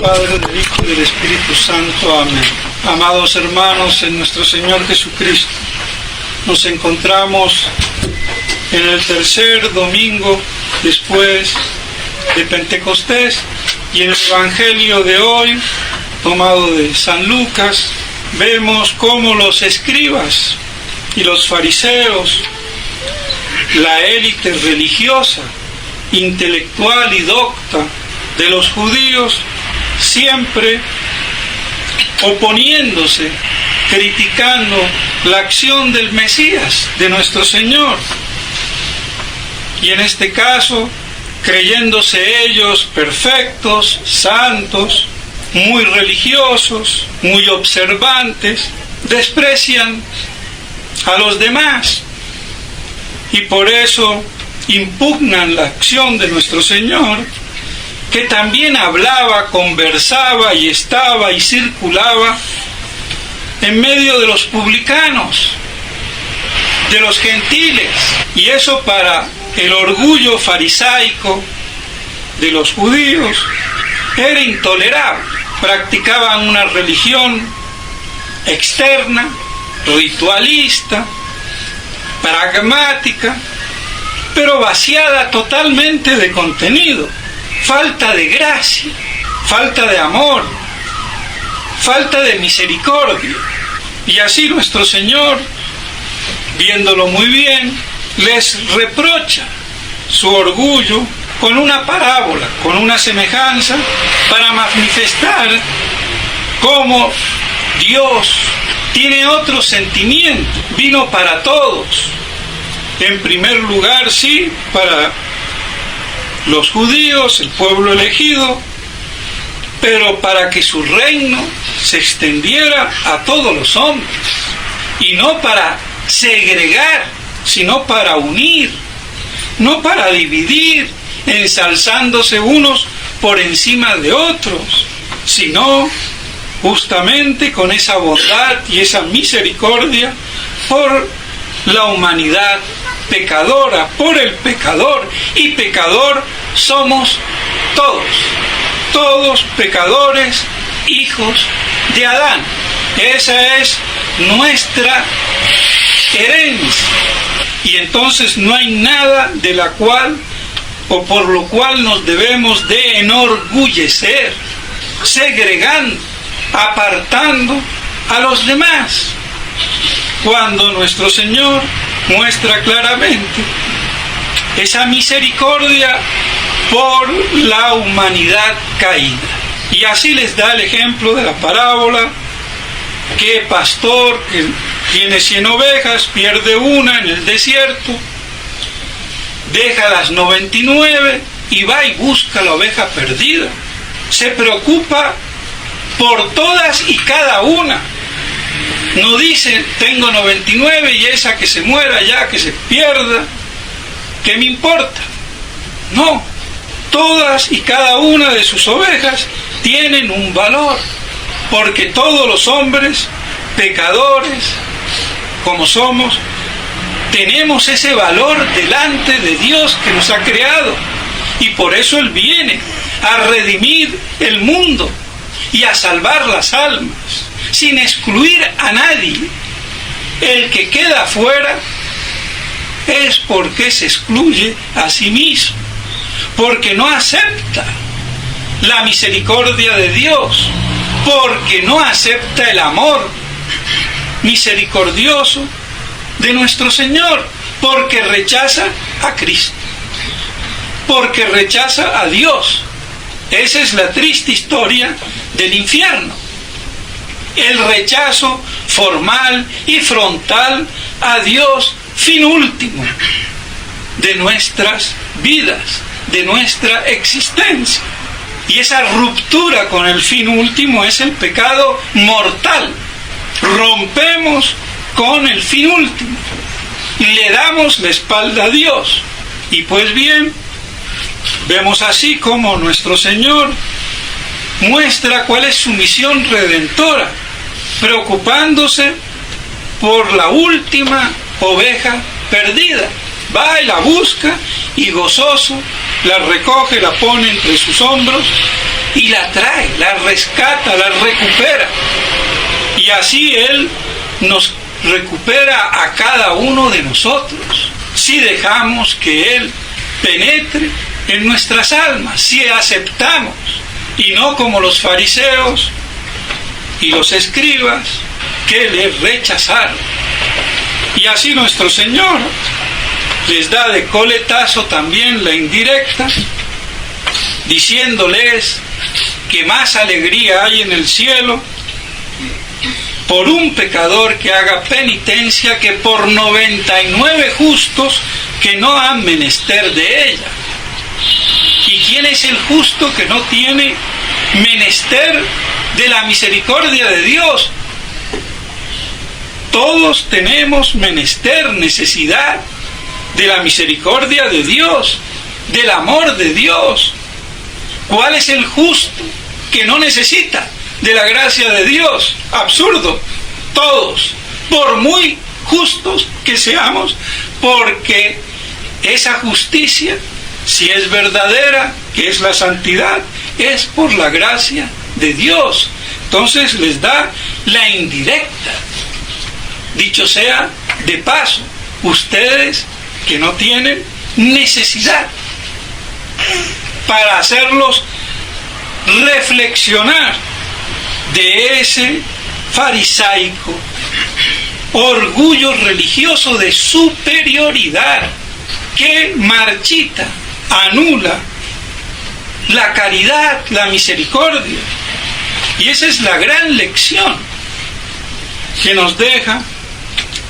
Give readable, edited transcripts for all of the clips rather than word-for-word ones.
Padre, del Hijo y del Espíritu Santo. Amén. Amados hermanos, en nuestro Señor Jesucristo, nos encontramos en el tercer domingo después de Pentecostés, y en el Evangelio de hoy, tomado de San Lucas, vemos cómo los escribas y los fariseos, la élite religiosa, intelectual y docta de los judíos, siempre oponiéndose, criticando la acción del Mesías, de nuestro Señor. Y en este caso, creyéndose ellos perfectos, santos, muy religiosos, muy observantes, desprecian a los demás y por eso impugnan la acción de nuestro Señor, que también hablaba, conversaba y estaba y circulaba en medio de los publicanos, de los gentiles, y eso para el orgullo farisaico de los judíos era intolerable. Practicaban una religión externa, ritualista, pragmática, pero vaciada totalmente de contenido, falta de gracia, falta de amor, falta de misericordia. Y así nuestro Señor, viéndolo muy bien, les reprocha su orgullo con una parábola, con una semejanza, para manifestar cómo Dios tiene otro sentimiento, vino para todos. En primer lugar, sí, para los judíos, el pueblo elegido, pero para que su reino se extendiera a todos los hombres, y no para segregar, sino para unir, no para dividir, ensalzándose unos por encima de otros, sino justamente con esa bondad y esa misericordia por la humanidad pecadora, por el pecador, y pecador somos todos pecadores, hijos de Adán. Esa es nuestra herencia, y entonces no hay nada de la cual o por lo cual nos debemos de enorgullecer, segregando, apartando a los demás, cuando nuestro Señor muestra claramente esa misericordia por la humanidad caída. Y así les da el ejemplo de la parábola: que pastor que tiene 100 ovejas, pierde una en el desierto, deja las 99 y va y busca la oveja perdida. Se preocupa por todas y cada una. No dice, tengo 99 y esa que se muera ya, que se pierda, ¿qué me importa? No, todas y cada una de sus ovejas tienen un valor, porque todos los hombres, pecadores como somos, tenemos ese valor delante de Dios que nos ha creado, y por eso Él viene a redimir el mundo y a salvar las almas, sin excluir a nadie. El que queda afuera es porque se excluye a sí mismo, porque no acepta la misericordia de Dios, porque no acepta el amor misericordioso de nuestro Señor, porque rechaza a Cristo, porque rechaza a Dios. Esa es la triste historia del infierno, el rechazo formal y frontal a Dios, fin último de nuestras vidas, de nuestra existencia. Y esa ruptura con el fin último es el pecado mortal. Rompemos con el fin último y le damos la espalda a Dios. Y pues bien, vemos así como nuestro Señor muestra cuál es su misión redentora, preocupándose por la última oveja perdida. Va y la busca, y gozoso la recoge, la pone entre sus hombros, y la trae, la rescata, la recupera. Y así Él nos recupera a cada uno de nosotros, si dejamos que Él penetre en nuestras almas, si aceptamos, y no como los fariseos y los escribas, que le rechazaron. Y así nuestro Señor les da de coletazo también la indirecta, diciéndoles que más alegría hay en el cielo por un pecador que haga penitencia que por 99 justos que no han menester de ella. ¿Y quién es el justo que no tiene menester de la misericordia de Dios? Todos tenemos menester, necesidad de la misericordia de Dios, del amor de Dios. ¿Cuál es el justo que no necesita de la gracia de Dios? Absurdo. Todos, por muy justos que seamos, porque esa justicia, si es verdadera, que es la santidad, es por la gracia de Dios. Entonces les da la indirecta. Dicho sea de paso, ustedes que no tienen necesidad, para hacerlos reflexionar de ese farisaico orgullo religioso de superioridad que marchita, anula la caridad, la misericordia. Y esa es la gran lección que nos deja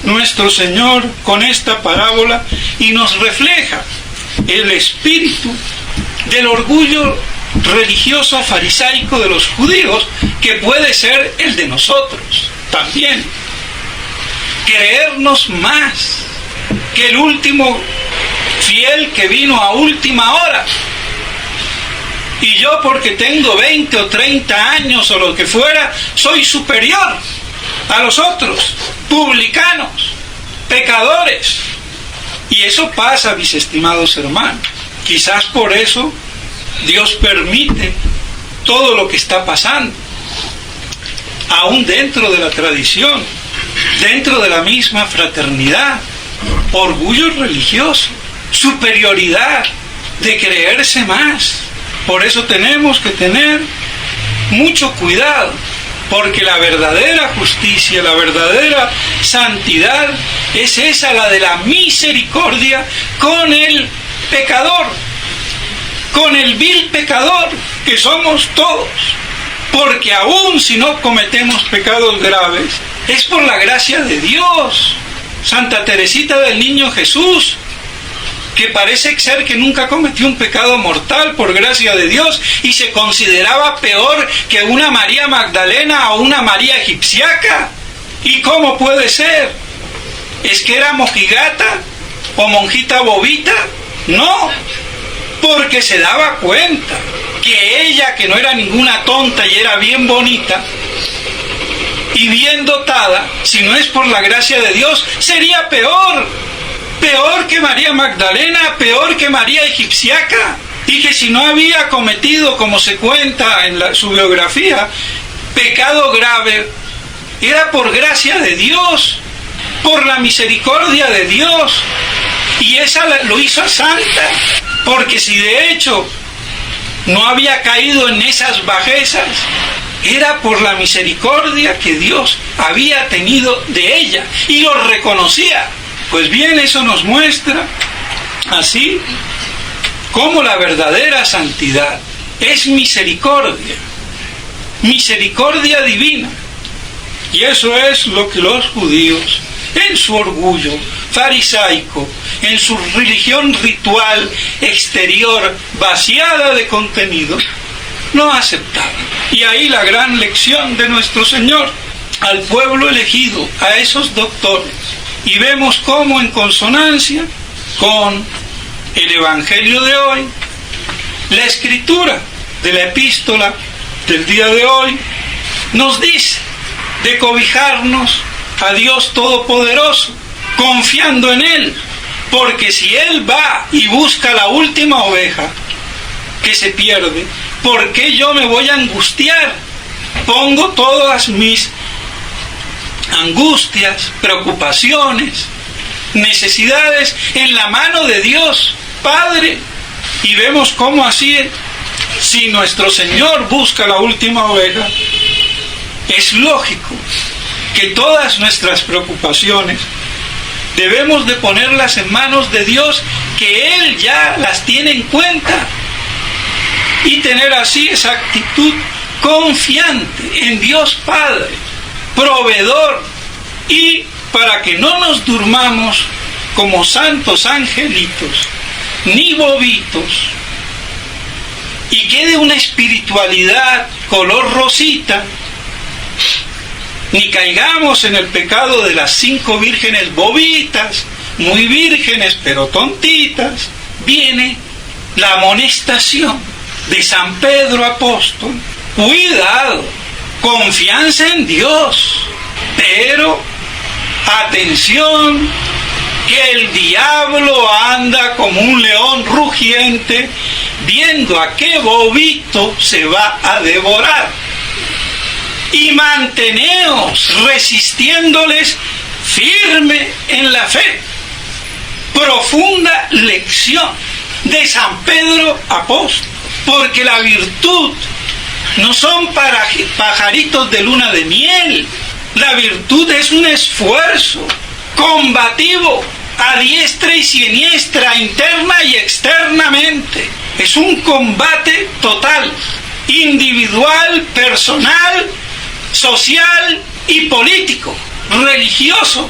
nuestro Señor con esta parábola, y nos refleja el espíritu del orgullo religioso farisaico de los judíos, que puede ser el de nosotros también. Creernos más que el último fiel que vino a última hora. Y yo, porque tengo 20 o 30 años o lo que fuera, soy superior a los otros, publicanos, pecadores. Y eso pasa, mis estimados hermanos. Quizás por eso Dios permite todo lo que está pasando, aún dentro de la tradición, dentro de la misma fraternidad. Orgullo religioso, superioridad, de creerse más. Por eso tenemos que tener mucho cuidado, porque la verdadera justicia, la verdadera santidad es esa, la de la misericordia con el pecador, con el vil pecador que somos todos. Porque aún si no cometemos pecados graves, es por la gracia de Dios. Santa Teresita del Niño Jesús, que parece ser que nunca cometió un pecado mortal por gracia de Dios, y se consideraba peor que una María Magdalena o una María egipciaca. ¿Y cómo puede ser? ¿Es que era mojigata o monjita bobita? No, porque se daba cuenta que ella, que no era ninguna tonta y era bien bonita y bien dotada, si no es por la gracia de Dios, sería peor que María Magdalena, peor que María egipciaca, y que si no había cometido, como se cuenta en su biografía, pecado grave, era por gracia de Dios, por la misericordia de Dios, y esa lo hizo santa, porque si de hecho no había caído en esas bajezas, era por la misericordia que Dios había tenido de ella, y lo reconocía. Pues bien, eso nos muestra así como la verdadera santidad es misericordia, misericordia divina. Y eso es lo que los judíos, en su orgullo farisaico, en su religión ritual exterior vaciada de contenido, no aceptaban. Y ahí la gran lección de nuestro Señor al pueblo elegido, a esos doctores. Y vemos cómo, en consonancia con el Evangelio de hoy, la escritura de la epístola del día de hoy nos dice de cobijarnos a Dios Todopoderoso, confiando en Él, porque si Él va y busca la última oveja que se pierde, ¿Por qué yo me voy a angustiar? Pongo todas mis angustias, preocupaciones, necesidades en la mano de Dios Padre. Y vemos cómo así, si nuestro Señor busca la última oveja, es lógico que todas nuestras preocupaciones debemos de ponerlas en manos de Dios, que Él ya las tiene en cuenta, y tener así esa actitud confiante en Dios Padre, proveedor, y para que no nos durmamos como santos angelitos, ni bobitos, y quede una espiritualidad color rosita, ni caigamos en el pecado de las 5 vírgenes bobitas, muy vírgenes pero tontitas. Viene la amonestación de San Pedro apóstol: cuidado, confianza en Dios, pero atención, que el diablo anda como un león rugiente, viendo a qué bobito se va a devorar. Y manteneos resistiéndoles firme en la fe. Profunda lección de San Pedro apóstol, porque la virtud no son para pajaritos de luna de miel. La virtud es un esfuerzo combativo a diestra y siniestra, interna y externamente. Es un combate total, individual, personal, social y político, religioso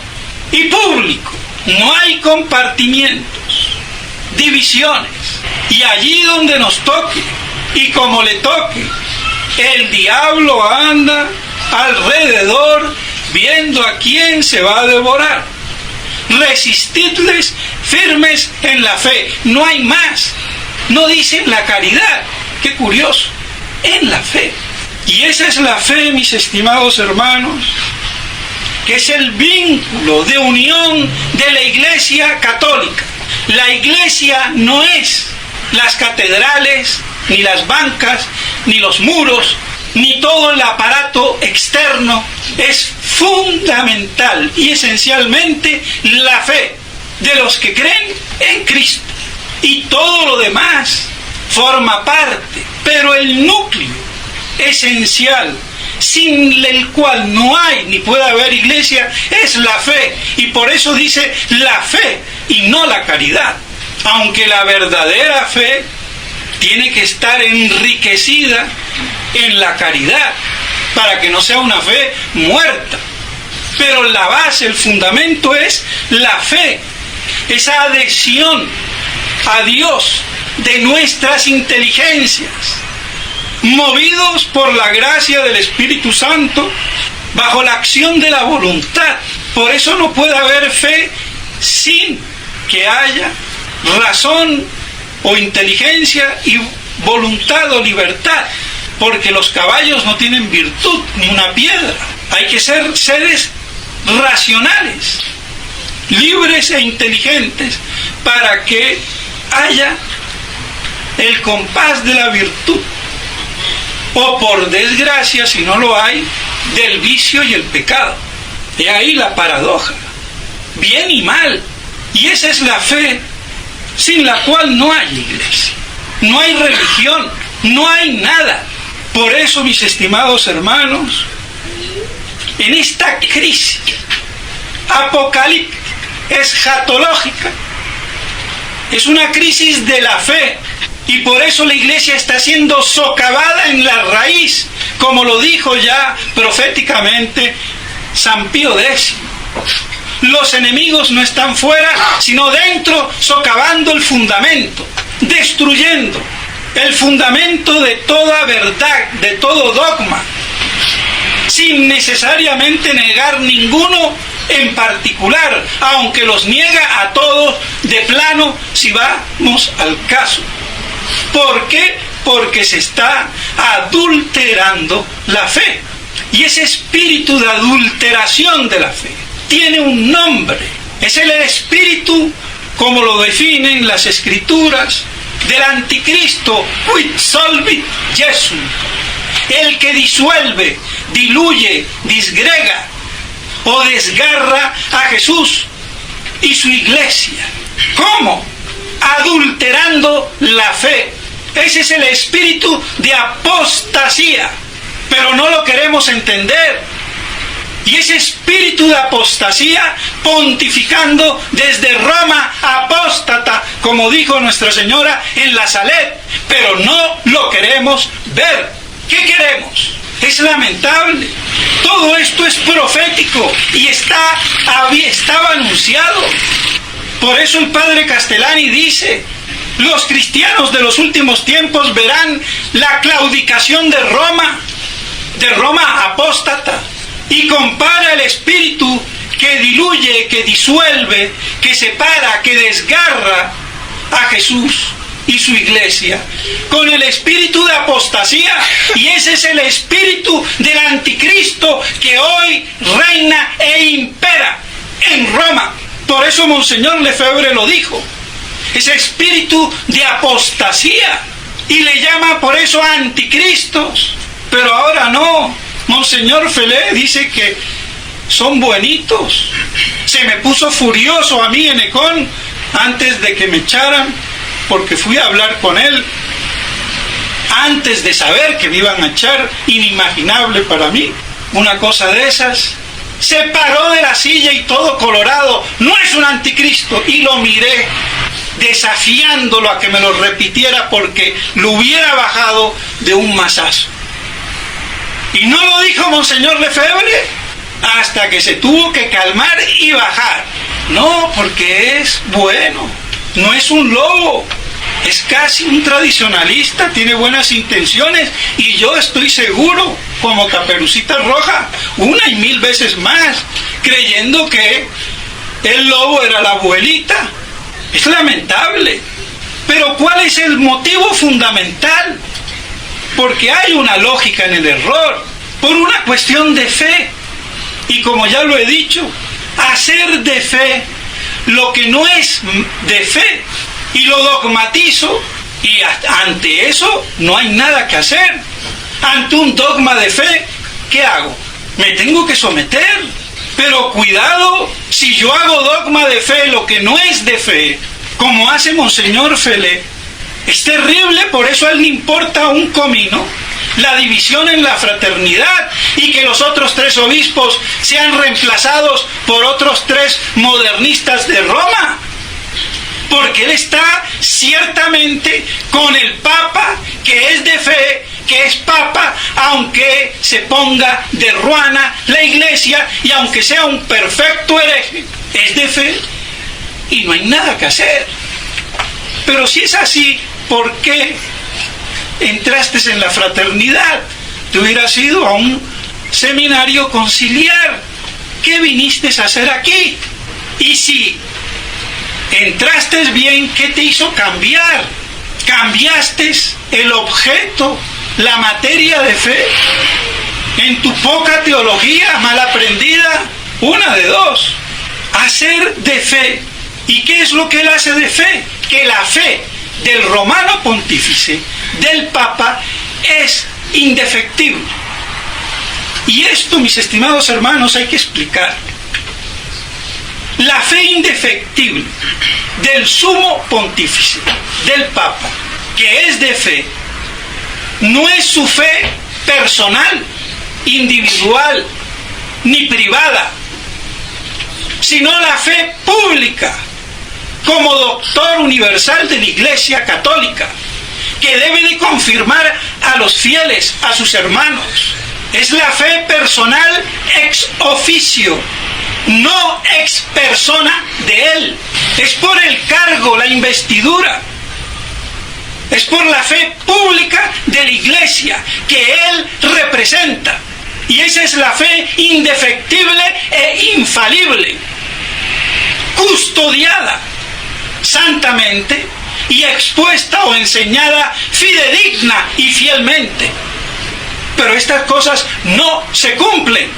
y público. No hay compartimientos, divisiones. Y allí donde nos toque, y como le toque, el diablo anda alrededor viendo a quién se va a devorar. Resistidles firmes en la fe. No hay más. No dicen la caridad. Qué curioso. En la fe. Y esa es la fe, mis estimados hermanos, que es el vínculo de unión de la Iglesia católica. La Iglesia no es las catedrales, ni las bancas, ni los muros, ni todo el aparato externo. Es fundamental y esencialmente la fe de los que creen en Cristo. Y todo lo demás forma parte, pero el núcleo esencial, sin el cual no hay ni puede haber iglesia, es la fe. Y por eso dice la fe y no la caridad. Aunque la verdadera fe tiene que estar enriquecida en la caridad, para que no sea una fe muerta. Pero la base, el fundamento es la fe, esa adhesión a Dios de nuestras inteligencias, movidos por la gracia del Espíritu Santo, bajo la acción de la voluntad. Por eso no puede haber fe sin que haya razón o inteligencia y voluntad o libertad, porque los caballos no tienen virtud ni una piedra. Hay que ser seres racionales, libres e inteligentes, para que haya el compás de la virtud, o por desgracia, si no lo hay, del vicio y el pecado. Y ahí la paradoja, bien y mal. Y esa es la fe sin la cual no hay iglesia, no hay religión, no hay nada. Por eso, mis estimados hermanos, en esta crisis apocalíptica, escatológica, es una crisis de la fe, y por eso la iglesia está siendo socavada en la raíz, como lo dijo ya proféticamente San Pío X. Los enemigos no están fuera, sino dentro, socavando el fundamento, destruyendo el fundamento de toda verdad, de todo dogma, sin necesariamente negar ninguno en particular, aunque los niega a todos de plano si vamos al caso. ¿Por qué? Porque se está adulterando la fe. Y ese espíritu de adulteración de la fe tiene un nombre. Es el espíritu, como lo definen las Escrituras, del anticristo, quid solvit Jesum, el que disuelve, diluye, disgrega o desgarra a Jesús y su iglesia. ¿Cómo? Adulterando la fe. Ese es el espíritu de apostasía, pero no lo queremos entender. Y ese espíritu de apostasía, pontificando desde Roma, apóstata, como dijo Nuestra Señora en la Salet, pero no lo queremos ver. ¿Qué queremos? Es lamentable. Todo esto es profético y estaba anunciado. Por eso el padre Castellani dice: los cristianos de los últimos tiempos verán la claudicación de Roma apóstata, y compara el espíritu que diluye, que disuelve, que separa, que desgarra a Jesús y su iglesia con el espíritu de apostasía, y ese es el espíritu del anticristo que hoy reina e impera en Roma. Por eso Monseñor Lefebvre lo dijo, ese espíritu de apostasía, y le llama por eso anticristos. Pero ahora no. Monseñor Felé dice que son buenitos. Se me puso furioso a mí en Ecón antes de que me echaran, porque fui a hablar con él antes de saber que me iban a echar. Inimaginable para mí una cosa de esas. Se paró de la silla y todo colorado: no es un anticristo. Y lo miré, desafiándolo a que me lo repitiera, porque lo hubiera bajado de un mazazo. Y no lo dijo Monseñor Lefebvre hasta que se tuvo que calmar y bajar. No, porque es bueno, no es un lobo, es casi un tradicionalista, tiene buenas intenciones, y yo estoy seguro, como Caperucita Roja, 1 y 1000 veces más, creyendo que el lobo era la abuelita. Es lamentable. Pero ¿cuál es el motivo fundamental? Porque hay una lógica en el error, por una cuestión de fe. Y como ya lo he dicho, hacer de fe lo que no es de fe, y lo dogmatizo, y ante eso no hay nada que hacer. Ante un dogma de fe, ¿qué hago? Me tengo que someter. Pero cuidado, si yo hago dogma de fe lo que no es de fe, como hace Monseñor Felé, es terrible. Por eso a él le importa un comino la división en la fraternidad, y que los otros 3 obispos sean reemplazados por otros 3 modernistas de Roma, porque él está ciertamente con el Papa, que es de fe, que es Papa, aunque se ponga de ruana la Iglesia, y aunque sea un perfecto hereje, es de fe, y no hay nada que hacer. Pero si es así, ¿por qué entraste en la fraternidad? Te hubieras ido a un seminario conciliar. ¿Qué viniste a hacer aquí? Y si entraste bien, ¿qué te hizo cambiar? ¿Cambiaste el objeto, la materia de fe? En tu poca teología mal aprendida, una de dos: hacer de fe. ¿Y qué es lo que él hace de fe? Que la fe del romano pontífice, del Papa, es indefectible. Y esto, mis estimados hermanos, hay que explicar. La fe indefectible del sumo pontífice, del Papa, que es de fe, no es su fe personal, individual, ni privada, sino la fe pública, como doctor universal de la Iglesia Católica, que debe de confirmar a los fieles, a sus hermanos. Es la fe personal ex oficio, no ex persona de él. Es por el cargo, la investidura. Es por la fe pública de la Iglesia que él representa. Y esa es la fe indefectible e infalible, custodiada santamente y expuesta o enseñada fidedigna y fielmente. Pero estas cosas no se cumplen.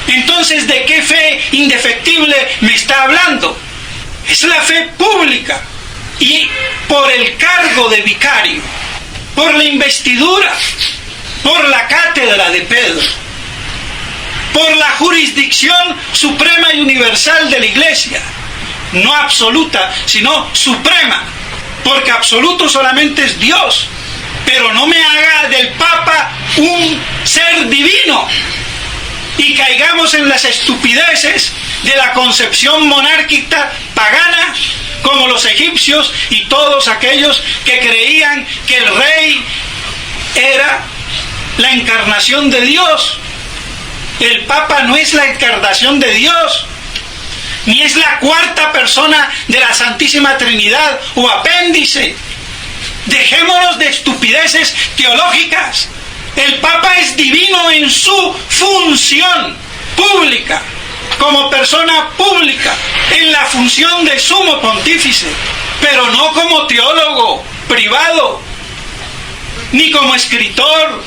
Entonces, ¿de qué fe indefectible me está hablando? Es la fe pública, y por el cargo de vicario, por la investidura, por la cátedra de Pedro, por la jurisdicción suprema y universal de la Iglesia, no absoluta, sino suprema, porque absoluto solamente es Dios, pero no me haga del Papa un ser divino y caigamos en las estupideces de la concepción monárquica pagana, como los egipcios y todos aquellos que creían que el rey era la encarnación de Dios. El Papa no es la encarnación de Dios, ni es la cuarta persona de la Santísima Trinidad o apéndice. Dejémonos de estupideces teológicas. El Papa es divino en su función pública, como persona pública, en la función de sumo pontífice, pero no como teólogo privado, ni como escritor,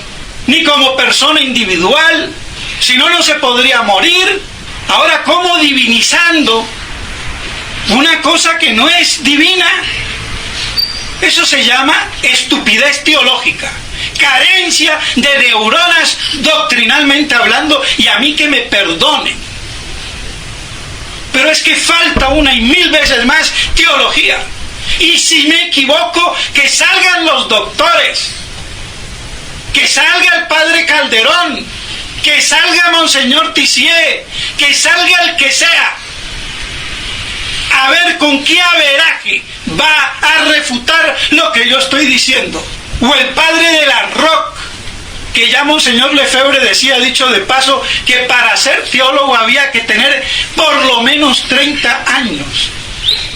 ni como persona individual. Si no, no se podría morir. Ahora, ¿cómo divinizando una cosa que no es divina? Eso se llama estupidez teológica, carencia de neuronas doctrinalmente hablando, y a mí que me perdonen. Pero es que falta una y mil veces más teología. Y si me equivoco, que salgan los doctores, que salga el padre Calderón, que salga Monseñor Tissier, que salga el que sea, a ver con qué averaje va a refutar lo que yo estoy diciendo. O el padre de la Roque, que ya Monseñor Lefebvre decía, dicho de paso, que para ser teólogo había que tener por lo menos 30 años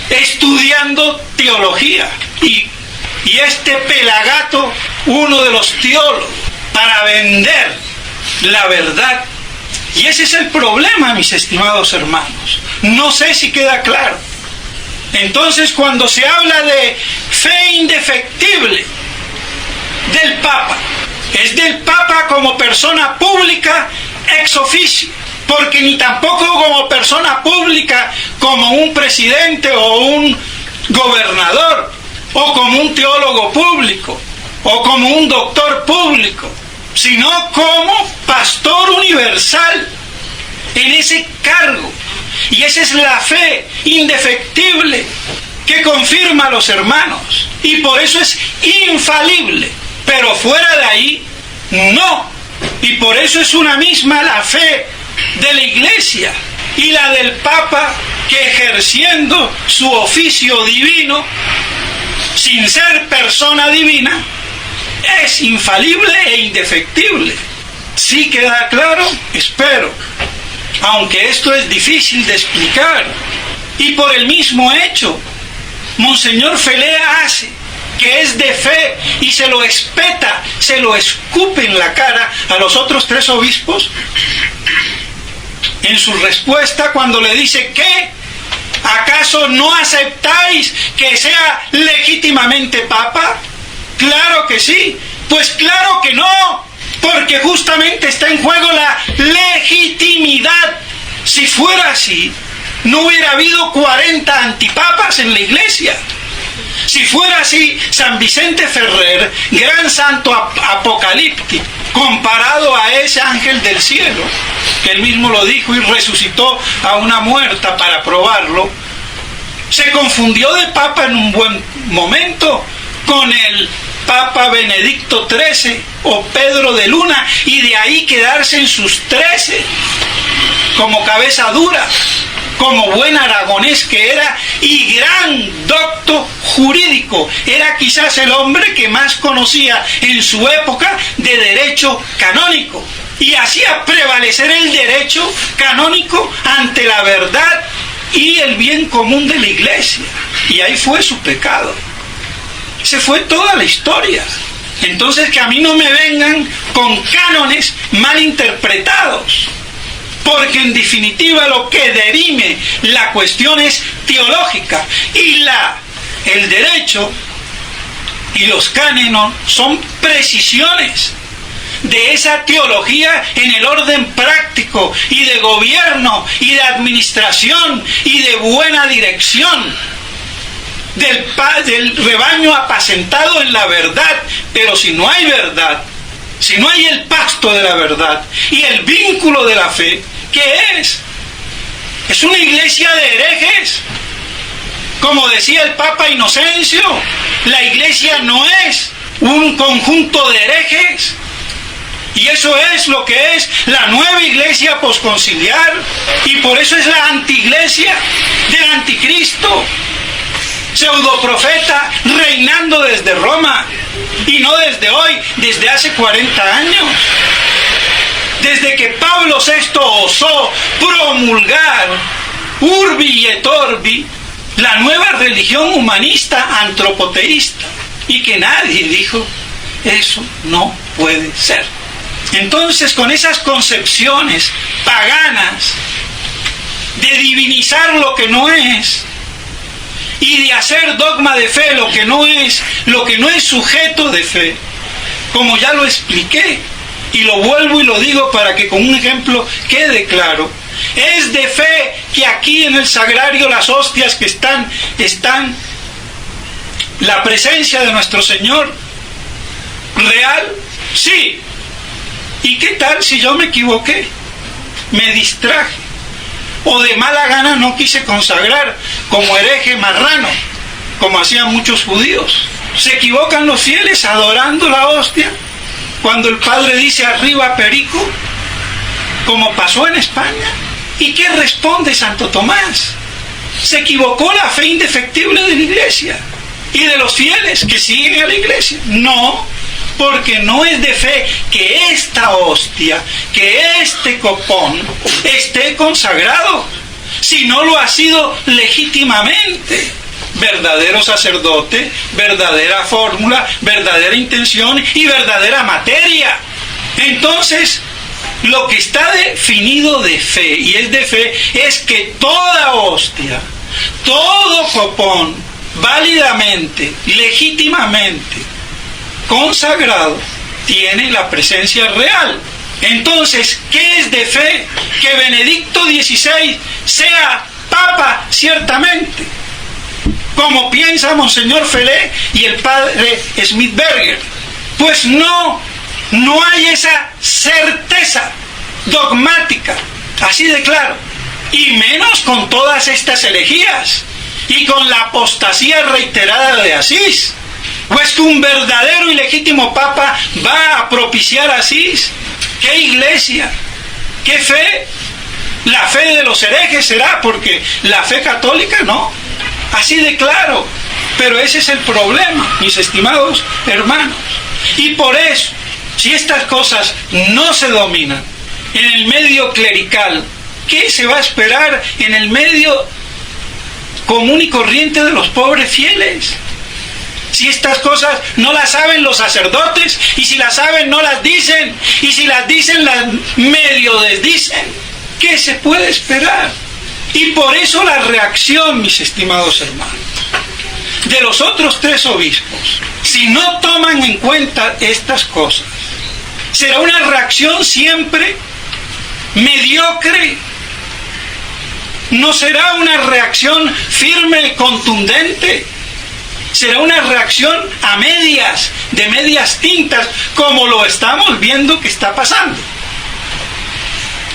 estudiando teología. Y este pelagato, uno de los teólogos, para vender la verdad. Y ese es el problema, mis estimados hermanos. No sé si queda claro. Entonces, cuando se habla de fe indefectible del Papa, es del Papa como persona pública ex officio, porque ni tampoco como persona pública como un presidente o un gobernador, o como un teólogo público, o como un doctor público, sino como pastor universal en ese cargo. Y esa es la fe indefectible que confirma a los hermanos, y por eso es infalible. Pero fuera de ahí, no. Y por eso es una misma la fe de la Iglesia y la del Papa, que ejerciendo su oficio divino, sin ser persona divina, es infalible e indefectible. ¿Sí queda claro? Espero. Aunque esto es difícil de explicar. Y por el mismo hecho, Monseñor Felea hace que es de fe y se lo espeta, se lo escupe en la cara a los otros 3 obispos en su respuesta cuando le dice: ¿qué? ¿Acaso no aceptáis que sea legítimamente Papa? Claro que sí. Pues claro que no, porque justamente está en juego la legitimidad. Si fuera así, no hubiera habido 40 antipapas en la Iglesia. Si fuera así, San Vicente Ferrer, gran santo apocalíptico, comparado a ese ángel del cielo, que él mismo lo dijo y resucitó a una muerta para probarlo, se confundió de papa en un buen momento con el Papa Benedicto XIII o Pedro de Luna, y de ahí quedarse en sus 13 como cabeza dura, como buen aragonés que era y gran docto jurídico. Era quizás el hombre que más conocía en su época de derecho canónico, y hacía prevalecer el derecho canónico ante la verdad y el bien común de la Iglesia. Y ahí fue su pecado. Se fue toda la historia. Entonces, que a mí no me vengan con cánones mal interpretados, porque en definitiva lo que dirime la cuestión es teológica, y el derecho y los cánones son precisiones de esa teología en el orden práctico y de gobierno y de administración y de buena dirección del rebaño apacentado en la verdad. Pero si no hay verdad, si no hay el pasto de la verdad y el vínculo de la fe, ¿qué es? Es una iglesia de herejes. Como decía el Papa Inocencio, la iglesia no es un conjunto de herejes. Y eso es lo que es la nueva iglesia posconciliar. Y por eso es la antiiglesia del anticristo. Pseudoprofeta reinando desde Roma. Y no desde hoy, desde hace 40 años. Desde que Pablo VI osó promulgar urbi et orbi la nueva religión humanista antropoteísta. Y que nadie dijo, eso no puede ser. Entonces, con esas concepciones paganas de divinizar lo que no es y de hacer dogma de fe lo que no es sujeto de fe, como ya lo expliqué, y lo vuelvo y lo digo para que con un ejemplo quede claro, es de fe que aquí en el sagrario las hostias que están la presencia de nuestro Señor real, sí. ¿Y qué tal si yo me equivoqué? Me distraje. O de mala gana no quise consagrar como hereje marrano, como hacían muchos judíos. Se equivocan los fieles adorando la hostia cuando el Padre dice arriba perico, como pasó en España. ¿Y qué responde Santo Tomás? Se equivocó la fe indefectible de la iglesia y de los fieles que siguen a la iglesia. No, porque no es de fe que esta hostia, que este copón esté consagrado, si no lo ha sido legítimamente. Verdadero sacerdote, verdadera fórmula, verdadera intención y verdadera materia. Entonces, lo que está definido de fe, y es de fe, es que toda hostia, todo copón, válidamente, legítimamente consagrado, tiene la presencia real. Entonces, ¿qué es de fe? Que Benedicto XVI sea Papa, ciertamente, como piensa Monseñor Felé y el padre Smithberger. Pues no hay esa certeza dogmática, así de claro, y menos con todas estas herejías y con la apostasía reiterada de Asís. Pues que un verdadero y legítimo Papa va a propiciar a Asís. ¿Qué iglesia? ¿Qué fe? La fe de los herejes será, porque la fe católica no. Así de claro. Pero ese es el problema, mis estimados hermanos. Y por eso, si estas cosas no se dominan en el medio clerical, ¿qué se va a esperar en el medio común y corriente de los pobres fieles? Si estas cosas no las saben los sacerdotes, y si las saben no las dicen, y si las dicen las medio desdicen, ¿qué se puede esperar? Y por eso la reacción, mis estimados hermanos, de los otros 3 obispos, si no toman en cuenta estas cosas, será una reacción siempre mediocre. No será una reacción firme y contundente. Será una reacción a medias, de medias tintas, como lo estamos viendo que está pasando.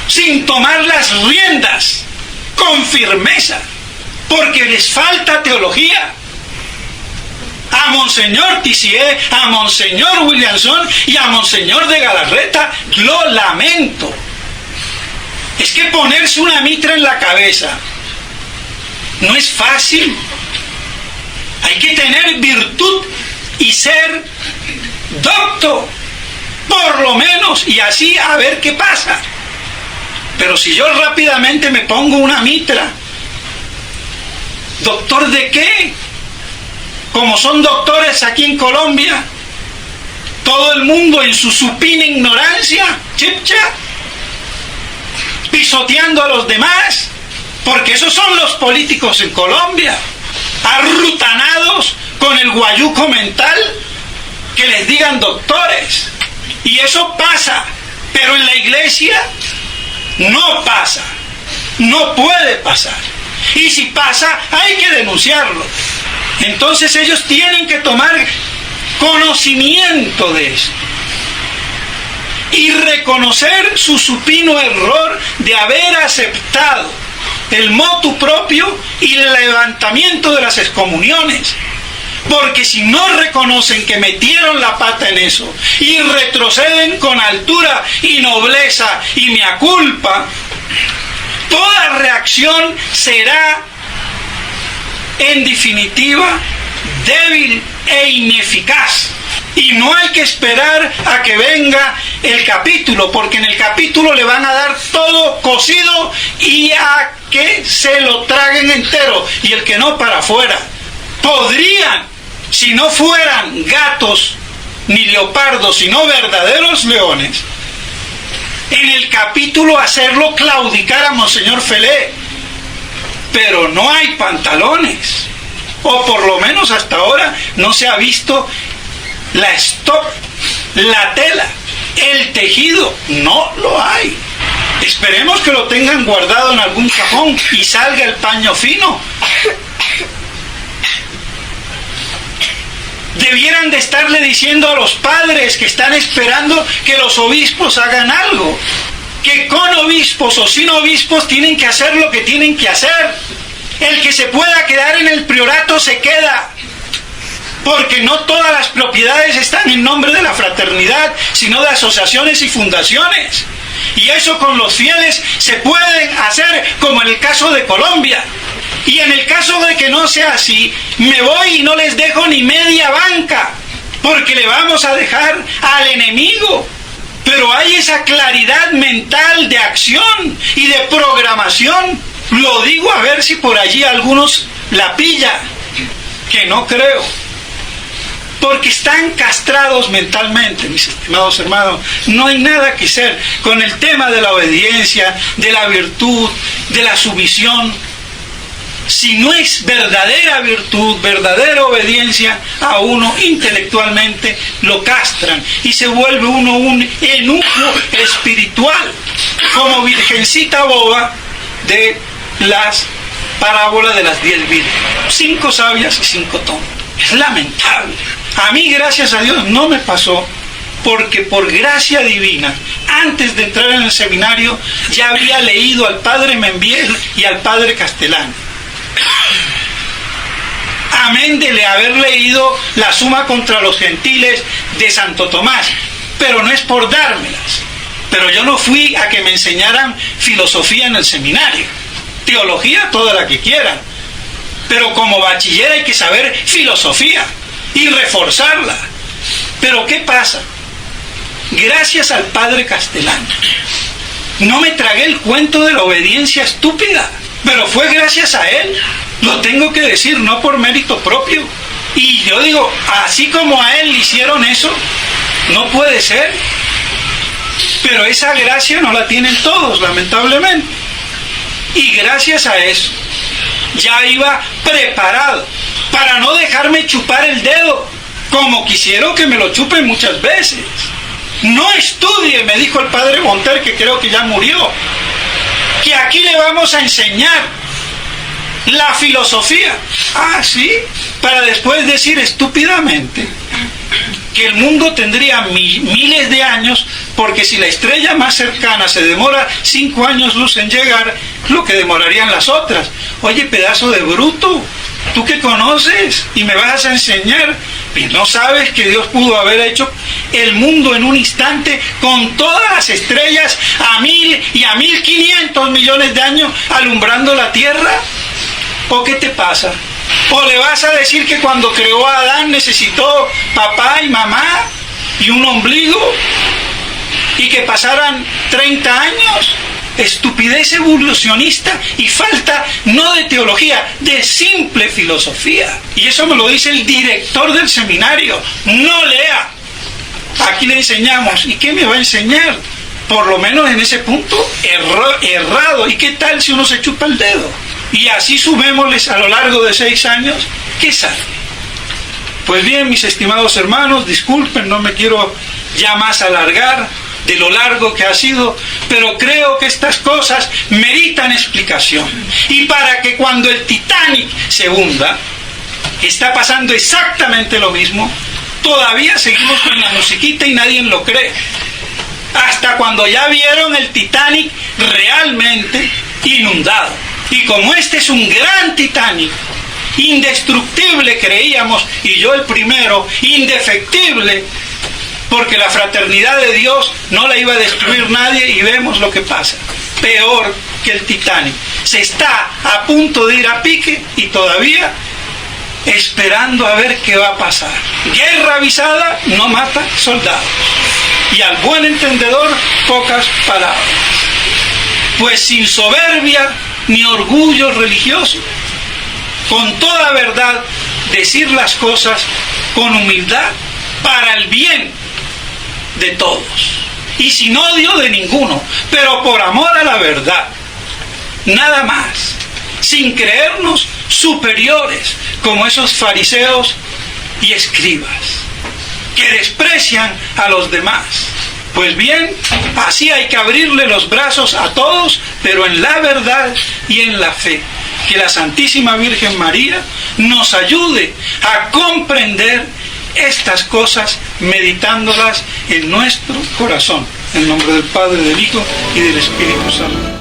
Sin tomar las riendas, con firmeza, porque les falta teología. A Monseñor Tissier, a Monseñor Williamson y a Monseñor de Galarreta, lo lamento. Es que ponerse una mitra en la cabeza no es fácil. Hay que tener virtud y ser docto, por lo menos, y así a ver qué pasa. Pero si yo rápidamente me pongo una mitra, ¿doctor de qué? Como son doctores aquí en Colombia, todo el mundo en su supina ignorancia, chipcha, pisoteando a los demás, porque esos son los políticos en Colombia, arrutanados con el guayuco mental, que les digan doctores. Y eso pasa, pero en la iglesia no pasa, no puede pasar. Y si pasa, hay que denunciarlo. Entonces ellos tienen que tomar conocimiento de esto y reconocer su supino error de haber aceptado el motu propio y el levantamiento de las excomuniones. Porque si no reconocen que metieron la pata en eso y retroceden con altura y nobleza y mea culpa, toda reacción será, en definitiva, débil e ineficaz. Y no hay que esperar a que venga el capítulo, porque en el capítulo le van a dar todo cocido y a que se lo traguen entero, y el que no para afuera. Podrían, si no fueran gatos ni leopardos, sino verdaderos leones, en el capítulo hacerlo claudicar a Monseñor Felé, pero no hay pantalones, o por lo menos hasta ahora no se ha visto la stock, la tela, el tejido, no lo hay. Esperemos que lo tengan guardado en algún cajón y salga el paño fino. Debieran de estarle diciendo a los padres que están esperando que los obispos hagan algo, que con obispos o sin obispos tienen que hacer lo que tienen que hacer. El que se pueda quedar en el priorato se queda, porque no todas las propiedades están en nombre de la fraternidad, sino de asociaciones y fundaciones. Y eso con los fieles se pueden hacer, como en el caso de Colombia. Y en el caso de que no sea así, me voy y no les dejo ni media banca, porque le vamos a dejar al enemigo. Pero hay esa claridad mental de acción y de programación. Lo digo a ver si por allí algunos la pillan, que no creo. Porque están castrados mentalmente, mis estimados hermanos. No hay nada que hacer con el tema de la obediencia, de la virtud, de la sumisión. Si no es verdadera virtud, verdadera obediencia, a uno intelectualmente lo castran y se vuelve uno un eunuco espiritual, como virgencita boba de las parábolas de las 10 vírgenes. 5 sabias y 5 tontas. Es lamentable. A mí, gracias a Dios, no me pasó, porque por gracia divina, antes de entrar en el seminario, ya había leído al padre Membiel y al padre Castellano. Amén de haber leído la Suma contra los Gentiles de Santo Tomás, pero no es por dármelas. Pero yo no fui a que me enseñaran filosofía en el seminario. Teología toda la que quieran, pero como bachiller hay que saber filosofía y reforzarla. Pero ¿qué pasa? Gracias al padre Castellano no me tragué el cuento de la obediencia estúpida, pero fue gracias a él. Lo tengo que decir, no por mérito propio. Y yo digo, así como a él le hicieron eso, no puede ser. Pero esa gracia no la tienen todos, lamentablemente. Y gracias a eso ya iba preparado para no dejarme chupar el dedo, como quisieron que me lo chupen muchas veces. No estudie, me dijo el padre Monter, que creo que ya murió, que aquí le vamos a enseñar la filosofía. Ah, sí, para después decir estúpidamente que el mundo tendría miles de años, porque si la estrella más cercana se demora 5 años luz en llegar, lo que demorarían las otras. Oye, pedazo de bruto, tú que conoces y me vas a enseñar, y no sabes que Dios pudo haber hecho el mundo en un instante con todas las estrellas a 1000 y a 1500 millones de años alumbrando la tierra. ¿O qué te pasa? ¿O le vas a decir que cuando creó a Adán necesitó papá y mamá y un ombligo y que pasaran 30 años? Estupidez evolucionista y falta no de teología, de simple filosofía. Y eso me lo dice el director del seminario. No lea. Aquí le enseñamos. ¿Y qué me va a enseñar? Por lo menos en ese punto errado. ¿Y qué tal si uno se chupa el dedo? Y así sumémosles a lo largo de 6 años, ¿qué sale? Pues bien, mis estimados hermanos, disculpen, no me quiero ya más alargar de lo largo que ha sido, pero creo que estas cosas meritan explicación. Y para que cuando el Titanic se hunda, está pasando exactamente lo mismo. Todavía seguimos con la musiquita y nadie lo cree. Hasta cuando ya vieron el Titanic realmente inundado. Y como este es un gran Titanic, indestructible creíamos, y yo el primero, indefectible, porque la fraternidad de Dios no la iba a destruir nadie, y vemos lo que pasa. Peor que el Titanic. Se está a punto de ir a pique y todavía esperando a ver qué va a pasar. Guerra avisada no mata soldados. Y al buen entendedor, pocas palabras. Pues sin soberbia ni orgullo religioso, con toda verdad, decir las cosas con humildad para el bien de todos. Y sin odio de ninguno, pero por amor a la verdad. Nada más. Sin creernos superiores como esos fariseos y escribas que desprecian a los demás. Pues bien, así hay que abrirle los brazos a todos, pero en la verdad y en la fe. Que la Santísima Virgen María nos ayude a comprender estas cosas, meditándolas en nuestro corazón. En nombre del Padre, del Hijo y del Espíritu Santo.